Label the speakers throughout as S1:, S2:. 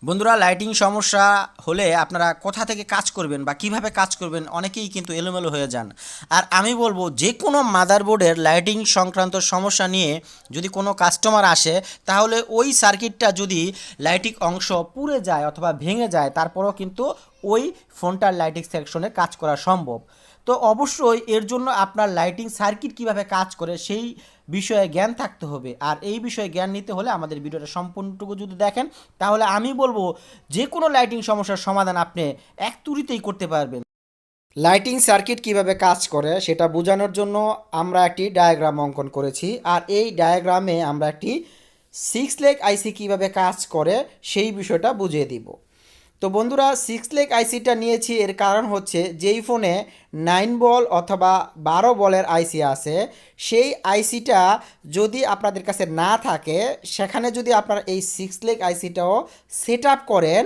S1: বন্ধুরা, লাইটিং সমস্যা হলে আপনারা কোথা থেকে কাজ করবেন বা কিভাবে কাজ করবেন অনেকেই কিন্তু এলোমেলো হয়ে যান। আর আমি বলবো যে কোনো মাদারবোর্ডের লাইটিং সংক্রান্ত সমস্যা নিয়ে যদি কোনো কাস্টমার আসে, তাহলে ওই সার্কিটটা যদি লাইটিং অংশ পুড়ে যায় অথবা ভেঙে যায়, তারপরেও কিন্তু ওই ফোনটার লাইটিং সেকশনে কাজ করা সম্ভব। তো অবশ্যই এর জন্য আপনার লাইটিং সার্কিট কিভাবে কাজ করে সেই বিষয়ে জ্ঞান থাকতে হবে। আর এই বিষয়ে জ্ঞান নিতে হলে আমাদের ভিডিওটা সম্পূর্ণটুকু যদি দেখেন, তাহলে আমি বলবো যে কোনো লাইটিং সমস্যার সমাধান আপনি এক তুড়িতেই করতে পারবেন। লাইটিং সার্কিট কিভাবে কাজ করে সেটা বোঝানোর জন্য আমরা একটি ডায়াগ্রাম অঙ্কন করেছি। আর এই ডায়াগ্রামে আমরা একটি 6 লেগ আইসি কিভাবে কাজ করে সেই বিষয়টা বুঝিয়ে দিব। তো বন্ধুরা, 6 লেগ আইসিটা নিয়েছি এর কারণ হচ্ছে যেই ফোনে 9 বল অথবা 12 বলের আইসি আছে, সেই আইসিটা যদি আপনাদের কাছে না থাকে, সেখানে যদি আপনারা এই 6 লেগ আইসিটাও সেট আপ করেন,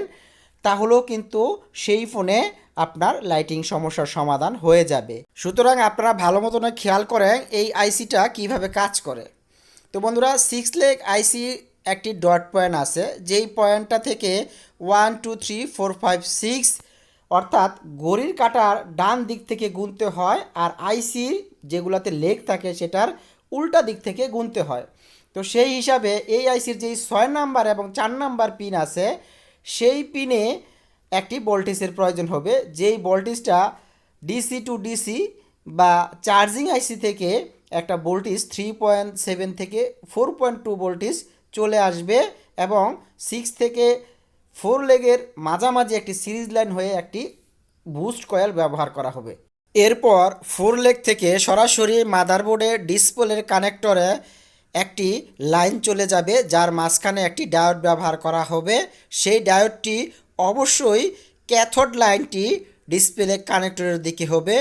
S1: তাহলেও কিন্তু সেই ফোনে আপনার লাইটিং সমস্যার সমাধান হয়ে যাবে। সুতরাং আপনারা ভালো মতন খেয়াল করেন এই আইসিটা কিভাবে কাজ করে। তো বন্ধুরা, 6 লেগ আইসি একটি ডট পয়েন্ট আছে, যেই পয়েন্টটা থেকে 1 2 3 4 5 6 অর্থাৎ ঘড়ির কাঁটার ডান দিক থেকে গুনতে হয়, আর আইসির যেগুলোতে লেগ থাকে সেটার উল্টা দিক থেকে গুনতে হয়। তো সেই হিসাবে এই আইসির যেই 6 নাম্বার এবং 4 নাম্বার পিন আছে, সেই পিনে একটি ভোল্টেজের প্রয়োজন হবে, যেই ভোল্টেজটা ডিসি টু ডিসি বা চার্জিং আইসি থেকে একটা ভোল্টেজ 3.7 থেকে 4.2 ভোল্টেজ চলে আসবে এবং 6 থেকে 4 লেগের মাঝামাঝি একটি সিরিজ লাইন হয়ে একটি বুস্ট কয়েল ব্যবহার করা হবে। এরপর 4 লেগ থেকে সরাসরি মাদারবোর্ডের ডিসপ্লের কানেক্টরে একটি লাইন চলে যাবে, যার মাঝখানে একটি ডায়োড ব্যবহার করা হবে। সেই ডায়োডটি অবশ্যই ক্যাথোড লাইনটি ডিসপ্লে কানেক্টরের দিকে হবে।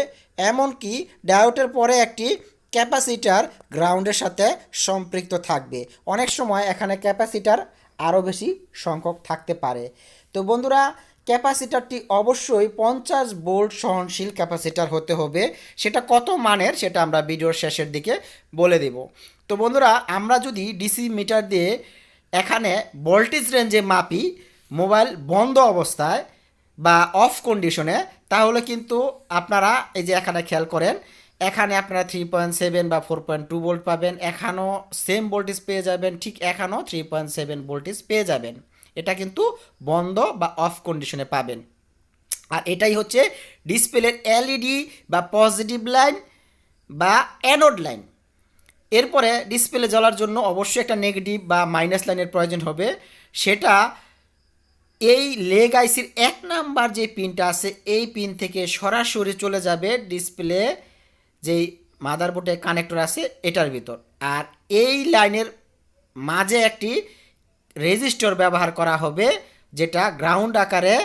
S1: এমনকি ডায়োডের পরে একটি ক্যাপাসিটার গ্রাউন্ডের সাথে সম্পৃক্ত থাকবে। অনেক সময় এখানে ক্যাপাসিটার আরও বেশি সংখ্যক থাকতে পারে। তো বন্ধুরা, ক্যাপাসিটারটি অবশ্যই 50 ভোল্ট সহনশীল ক্যাপাসিটার হতে হবে। সেটা কত মানের সেটা আমরা ভিডিওর শেষের দিকে বলে দেব। তো বন্ধুরা, আমরা যদি ডিসি মিটার দিয়ে এখানে ভোল্টেজ রেঞ্জে মাপি মোবাইল বন্ধ অবস্থায় বা অফ কন্ডিশনে, তাহলে কিন্তু আপনারা এই যে এখানে খেয়াল করেন, এখানে আপনারা 3.7 বা 4.2 ভোল্ট পাবেন, এখানেও সেম ভোল্টেজ পেয়ে যাবেন, ঠিক এখানেও 3.7 ভোল্টেজ পেয়ে যাবেন। এটা কিন্তু বন্ধ বা অফ কন্ডিশনে পাবেন। আর এটাই হচ্ছে ডিসপ্লের এলইডি বা পজিটিভ লাইন বা অ্যানোড লাইন। এরপরে ডিসপ্লে জ্বলার জন্য অবশ্যই একটা নেগেটিভ বা মাইনাস লাইনের প্রয়োজন হবে। সেটা এই লেগ আইসির 1 নাম্বার যে পিনটা আছে, এই পিন থেকে সরাসরি চলে যাবে ডিসপ্লে যেই মাদারবোর্ডে কানেক্টর আছে এটার ভিতর। আর এই লাইনের মাঝে একটি রেজিস্টর ব্যবহার করা হবে, যেটা গ্রাউন্ড আকারে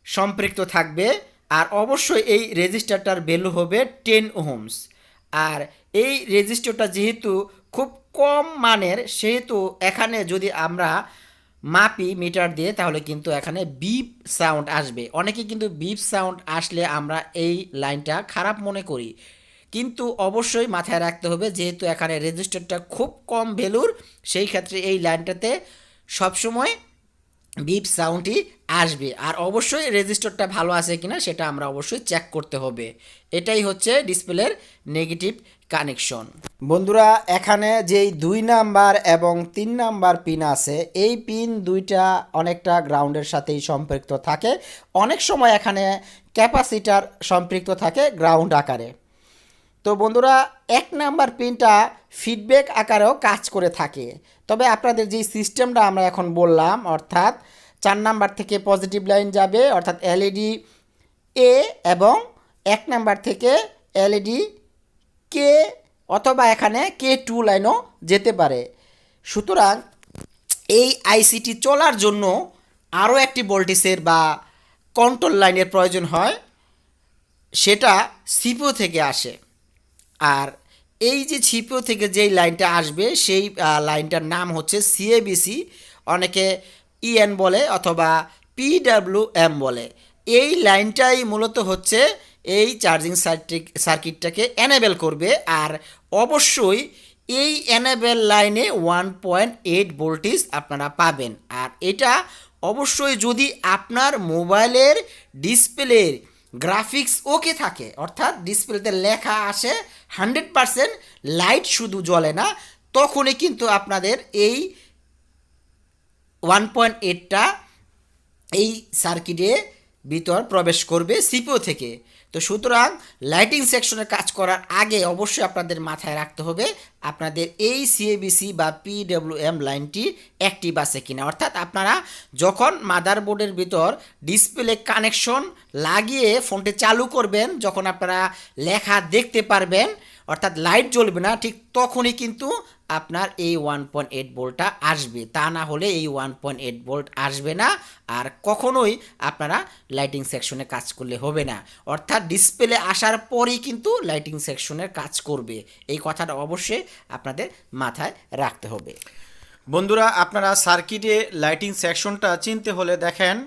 S1: সম্পৃক্ত থাকবে। আর অবশ্যই এই রেজিস্টারটার ভ্যালু হবে 10 ওহমস। আর এই রেজিস্টারটা যেহেতু খুব কম মানের, সেহেতু এখানে যদি আমরা মাপি মিটার দিয়ে, তাহলে কিন্তু এখানে বিপ সাউন্ড আসবে। অনেকে কিন্তু বিপ সাউন্ড আসলে আমরা এই লাইনটা খারাপ মনে করি, কিন্তু অবশ্যই মাথায় রাখতে হবে যেহেতু এখানে রেজিস্টারটা খুব কম ভ্যালুর, সেই ক্ষেত্রে এই লাইনটাতে সবসময় বিপ সাউন্ডই আসবে। আর অবশ্যই রেজিস্টারটা ভালো আছে কিনা সেটা আমরা অবশ্যই চেক করতে হবে। এটাই হচ্ছে ডিসপ্লের নেগেটিভ কানেকশন। বন্ধুরা, এখানে যেই 2 নাম্বার এবং 3 নাম্বার পিন আছে, এই পিন দুইটা অনেকটা গ্রাউন্ডের সাথেই সম্পৃক্ত থাকে। অনেক সময় এখানে ক্যাপাসিটার সম্পৃক্ত থাকে গ্রাউন্ড আকারে। তো বন্ধুরা, 1 নাম্বার পিনটা ফিডব্যাক আকারেও কাজ করে থাকে। তবে আপনাদের যে সিস্টেমটা আমরা এখন বললাম, অর্থাৎ 4 নাম্বার থেকে পজিটিভ লাইন যাবে অর্থাৎ এলইডি এ, এবং 1 নাম্বার থেকে এলইডি কে অথবা এখানে K2 লাইনও যেতে পারে। সুতরাং এই আইসিটি চলার জন্য আরও একটি ভোল্টেজের বা কন্ট্রোল লাইনের প্রয়োজন হয়, সেটা সিপিইউ থেকে আসে। আর এই যে সিপিইউ থেকে যেই লাইনটা আসবে, সেই লাইনটার নাম হচ্ছে সিএবিসি, অনেকে ইএন বলে অথবা পিডাব্লিউএম বলে। এই লাইনটাই মূলত হচ্ছে এই চার্জিং সার্কিটটাকে এনেবেল করবে। আর অবশ্যই এই এনেবেল লাইনে 1.8 ভোল্টেজ আপনারা পাবেন। আর এটা অবশ্যই যদি আপনার মোবাইলের ডিসপ্লের গ্রাফিক্স ওকে থাকে, অর্থাৎ ডিসপ্লেতে লেখা আসে 100%, লাইট শুধু জ্বলে না, তখনই কিন্তু আপনাদের এই 1.8টা এই সার্কিটে ভিতর প্রবেশ করবে সিপিইউ থেকে। তো সুতরাং লাইটিং সেকশনে কাজ করার আগে অবশ্যই আপনাদের মাথায় রাখতে হবে আপনাদের এই সিএবিসি বা পিডব্লিউএম লাইনটি অ্যাক্টিভ আছে কিনা। অর্থাৎ আপনারা যখন মাদারবোর্ডের ভিতর ডিসপ্লে কানেকশন লাগিয়ে ফোনটি চালু করবেন, যখন আপনারা লেখা দেখতে পারবেন অর্থাৎ লাইট জ্বলবে না, ঠিক তখনই কিন্তু আপনার এই 1.8 ভোল্টটা আসবে। তা না হলে এই 1.8 ভোল্ট আসবে না, আর কখনোই আপনারা লাইটিং সেকশনে কাজ করলে হবে না। অর্থাৎ ডিসপ্লে আসার পরেই কিন্তু লাইটিং সেকশনের কাজ করবে, এই কথাটা অবশ্যই আপনাদের মাথায় রাখতে হবে। বন্ধুরা, আপনারা সার্কিটে লাইটিং সেকশনটা চিনতে হলে দেখেন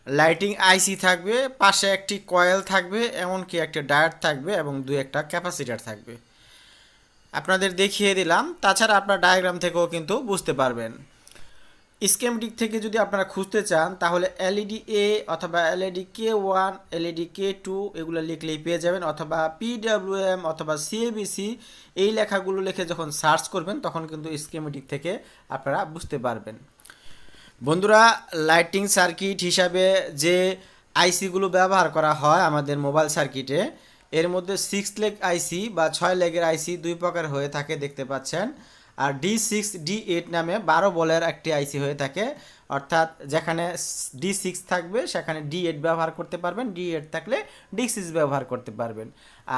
S1: লাইটিং আইসি থাকবে, পাশে একটি কয়েল থাকবে, এমনকি একটা ডায়োড থাকবে এবং একটা ক্যাপাসিটার থাকবে। আপনাদের দেখিয়ে দিলাম, তাছাড়া আপনার ডায়াগ্রাম থেকেও কিন্তু বুঝতে পারবেন। স্কেমেটিক থেকে যদি আপনারা খুঁজতে চান তাহলে এলইডি এ অথবা এলইডি K1, এলইডি K2 এগুলো লিখলেই পেয়ে যাবেন, অথবা পিডব্লিউএম অথবা সিএবিসি এই লেখাগুলো লিখে যখন সার্চ করবেন তখন কিন্তু স্কেমেটিক থেকে আপনারা বুঝতে পারবেন। বন্ধুরা, লাইটিং সার্কিট হিসাবে যে আইসিগুলো ব্যবহার করা হয় আমাদের মোবাইল সার্কিটে, এর মধ্যে 6 লেগ আইসি বা 6 লেগের আইসি দুই প্রকার হয়ে থাকে, দেখতে পাচ্ছেন। আর D6 D8 নামে 12 বলের একটি আইসি হয়ে থাকে, অর্থাৎ যেখানে D6 থাকবে সেখানে D8 ব্যবহার করতে পারবেন, D8 থাকলে D6 ব্যবহার করতে পারবেন।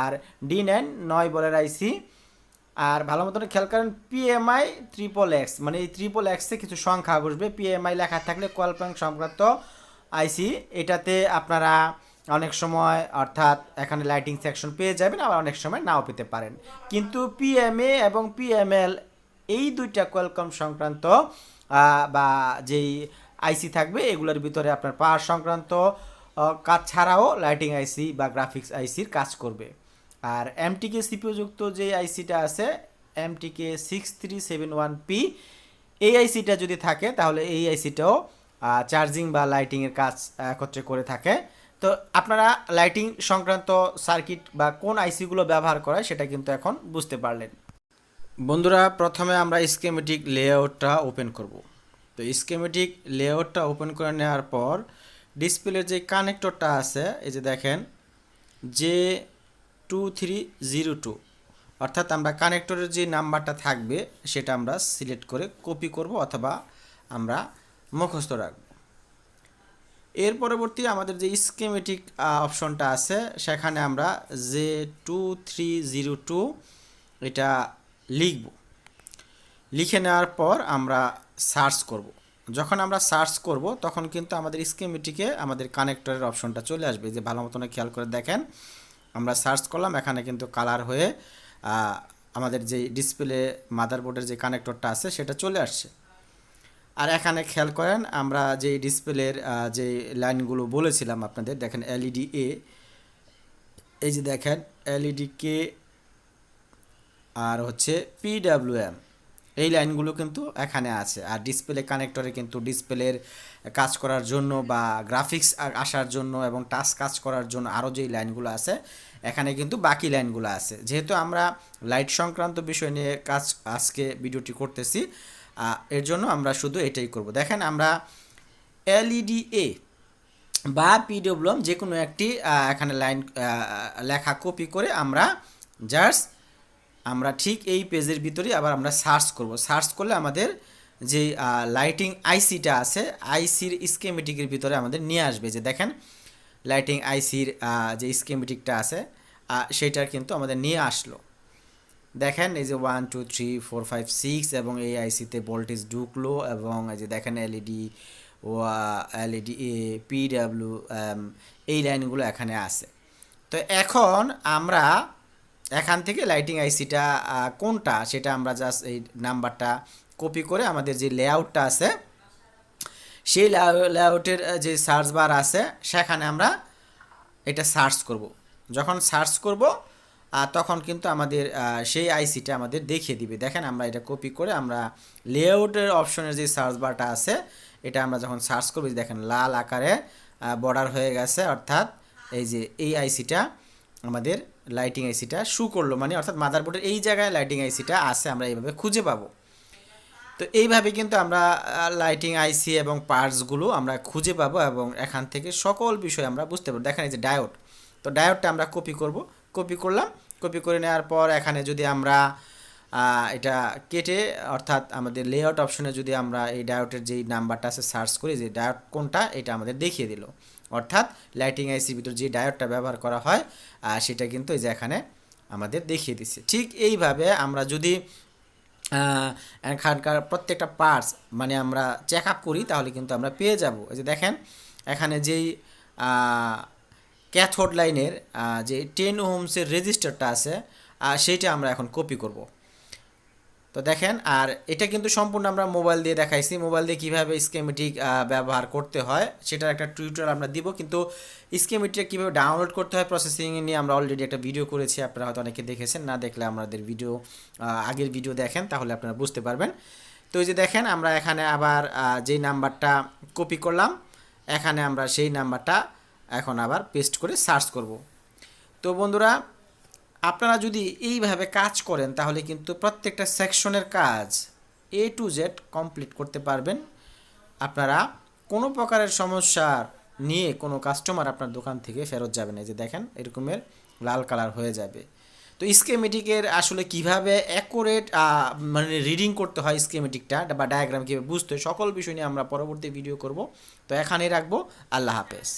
S1: আর D9 9 বলের আইসি। আর ভালো মতন খেয়াল করেন PMI XXX, মানে এই XXXে কিছু সংখ্যা বসবে, PMI লেখা থাকলে কল্পাং সংক্রান্ত আইসি। এটাতে আপনারা অনেক সময় অর্থাৎ এখানে লাইটিং সেকশন পেয়ে যাবেন, আবার অনেক সময় নাও পেতে পারেন। কিন্তু PMA এবং PML এই দুইটা কোয়ালকম সংক্রান্ত বা যেই আইসি থাকবে এগুলোর ভিতরে আপনার পাওয়ার সংক্রান্ত কাজ ছাড়াও লাইটিং আইসি বা গ্রাফিক্স আইসির কাজ করবে। আর MTK সিপিইউ যুক্ত যে আইসিটা আছে MTK 6371P, এই আইসিটা যদি থাকে তাহলে এই আইসিটাও চার্জিং বা লাইটিংয়ের কাজ একত্রে করে থাকে। তো আপনারা লাইটিং সংক্রান্ত সার্কিট বা কোন আইসিগুলো ব্যবহার করে সেটা কিন্তু এখন বুঝতে পারলেন। বন্ধুরা, প্রথমে আমরা স্কেমেটিক লেআউটটা ওপেন করব। তো স্কেমেটিক লেআউটটা ওপেন করে নেওয়ার পর ডিসপ্লের যে কানেক্টরটা আছে, এই যে দেখেন J2302, অর্থাৎ আমরা কানেক্টরের যে নাম্বারটা থাকবে সেটা আমরা সিলেক্ট করে কপি করব অথবা আমরা মুখস্থ রাখব। এর পরবর্তী আমাদের যে স্কেমেটিক অপশনটা আছে সেখানে আমরা J2302 এটা লিখব। লিখে নেওয়ার পর আমরা সার্চ করব। যখন আমরা সার্চ করব তখন কিন্তু আমাদের স্কেমেটিকে আমাদের কানেক্টরের অপশনটা চলে আসবে। যে ভালো মতন খেয়াল করে দেখেন, আমরা সার্চ করলাম, এখানে কিন্তু কালার হয়ে আমাদের যে ডিসপ্লে মাদারবোর্ডের যে কানেক্টরটা আছে সেটা চলে আসছে। আর এখানে খেয়াল করেন আমরা যে ডিসপ্লের যে লাইনগুলো বলেছিলাম আপনাদের, দেখেন এলইডি এ, এই যে দেখেন এলইডি কে আর হচ্ছে পিডব্লিউএম, এই লাইনগুলো কিন্তু এখানে আছে। আর ডিসপ্লে কানেক্টরে কিন্তু ডিসপ্লের কাজ করার জন্য বা গ্রাফিক্স আসার জন্য এবং টাচ কাজ করার জন্য আরও যেই লাইনগুলো আছে এখানে কিন্তু বাকি লাইনগুলো আছে। যেহেতু আমরা লাইট সংক্রান্ত বিষয় নিয়ে কাজ আজকে ভিডিওটি করতেছি, এর জন্য আমরা শুধু এটাই করব। দেখেন আমরা এলইডি এ বা পিডব্লিউএম যে কোনো একটি এখানে লাইন লেখা কপি করে আমরা জাস্ট আমরা ঠিক এই পেজের ভিতরেই আবার আমরা সার্চ করব। সার্চ করলে আমাদের যে লাইটিং আইসিটা আছে আইসির স্কেমেটিকের ভিতরে আমাদের নিয়ে আসবে। যে দেখেন লাইটিং আইসির যে স্কেমেটিকটা আছে সেটার কিন্তু আমাদের নিয়ে আসলো। দেখেন এই যে 1 2 3 4 5 6 এবং এই আইসিতে ভোল্টেজ ঢুকলো এবং এই যে দেখেন এলইডি এ পিডব্লিউএম এই লাইনগুলো এখানে আছে। তো এখন আমরা এখান থেকে লাইটিং আইসিটা কোনটা সেটা আমরা জাস্ট এই নাম্বারটা কপি করে আমাদের যে লেআউটটা আছে সেই লেআউটের যে সার্চ বার আছে সেখানে আমরা এটা সার্চ করব। যখন সার্চ করব তখন কিন্তু আমাদের সেই আইসিটা আমাদের দেখিয়ে দিবে। দেখেন আমরা এটা কপি করে আমরা লেআউটের অপশনের যে সার্চ বারটা আছে এটা আমরা যখন সার্চ করব, দেখেন লাল আকারে বর্ডার হয়ে গেছে, অর্থাৎ এই যে এই আইসিটা আমাদের লাইটিং আইসিটা শু করলো, মানে অর্থাৎ মাদারবোর্ডের এই জায়গায় লাইটিং আইসিটা আছে, আমরা এইভাবে খুঁজে পাবো। তো এইভাবে কিন্তু আমরা লাইটিং আইসি এবং পার্টসগুলো আমরা খুঁজে পাবো এবং এখান থেকে সকল বিষয় আমরা বুঝতে পারবো। দেখেন এই যে ডায়োড, তো ডায়োডটা আমরা কপি করব, কপি করলাম। কপি করে নেওয়ার পর এখানে যদি আমরা এটা কেটে, অর্থাৎ আমাদের লেআউট অপশনে যদি আমরা এই ডায়োডের যেই নাম্বারটা আছে সার্চ করি, যে ডায়োড কোনটা, এটা আমাদের দেখিয়ে দিল। অর্থাৎ লাইটিং আইসির ভিতর যে ডায়োডটা ব্যবহার করা হয় সেটা কিন্তু এই যে এখানে আমাদের দেখিয়ে দিচ্ছে। ঠিক এইভাবে আমরা যদি এখানকার প্রত্যেকটা পার্টস মানে আমরা চেক আপ করি, তাহলে কিন্তু আমরা পেয়ে যাব। এই যে দেখেন এখানে যেই ক্যাথোড লাইনের যে 10 ওহমসের রেজিস্টারটা আছে সেইটা আমরা এখন কপি করব। তো দেখেন, আর এটা কিন্তু সম্পূর্ণ আমরা মোবাইল দিয়ে দেখাইছি। মোবাইল দিয়ে কীভাবে স্কেমেটিক ব্যবহার করতে হয় সেটার একটা টিউটোরিয়াল আমরা দিব, কিন্তু স্কেমেটিক কীভাবে ডাউনলোড করতে হয় প্রসেসিং নিয়ে আমরা অলরেডি একটা ভিডিও করেছি, আপনারা হয়তো অনেকে দেখেছেন, না দেখলে আমাদের ভিডিও আগের ভিডিও দেখেন, তাহলে আপনারা বুঝতে পারবেন। তো এই যে দেখেন আমরা এখানে আবার যেই নাম্বারটা কপি করলাম, এখানে আমরা সেই নাম্বারটা এখন আবার পেস্ট করে সার্চ করব। তো বন্ধুরা, আপনারা যদি এইভাবে কাজ করেন তাহলে কিন্তু প্রত্যেকটা সেকশনের কাজ A to Z কমপ্লিট করতে পারবেন। আপনারা কোনো প্রকারের সমস্যা নিয়ে কোনো কাস্টমার আপনার দোকান থেকে ফেরত যাবে না। এই যে দেখেন এরকমের লাল কালার হয়ে যাবে। তো স্কেমেটিকের আসলে কিভাবে অ্যাকুরেট মানে রিডিং করতে হয় স্কেমেটিকটা বা ডায়াগ্রাম কীভাবে বুঝতে হয়, সকল বিষয় নিয়ে আমরা পরবর্তী ভিডিও করব। তো এখানেই রাখবো। আল্লাহ হাফেজ।